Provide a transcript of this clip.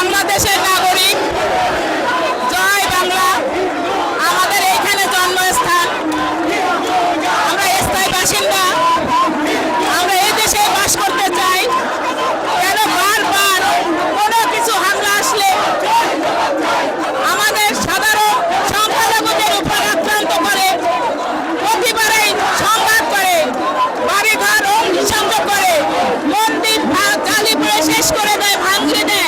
বাংলাদেশের নাগরিক। জয় বাংলা। আমাদের এইখানে জন্মস্থান, আমরা স্থায়ী বাসিন্দা, আমরা এই দেশে বাস করতে চাই। কেন বারবার কোনো কিছু হামলা আসলে আমাদের সাধারণ সংখ্যালঘুদের উপর আক্রান্ত করে, প্রতিবারেই সংঘাত করে, বাড়িঘর অগ্নিসংযোগ করে, মন্দির জ্বালিয়ে পুড়ে শেষ করে দেয়, ভাঙিয়ে দেয়।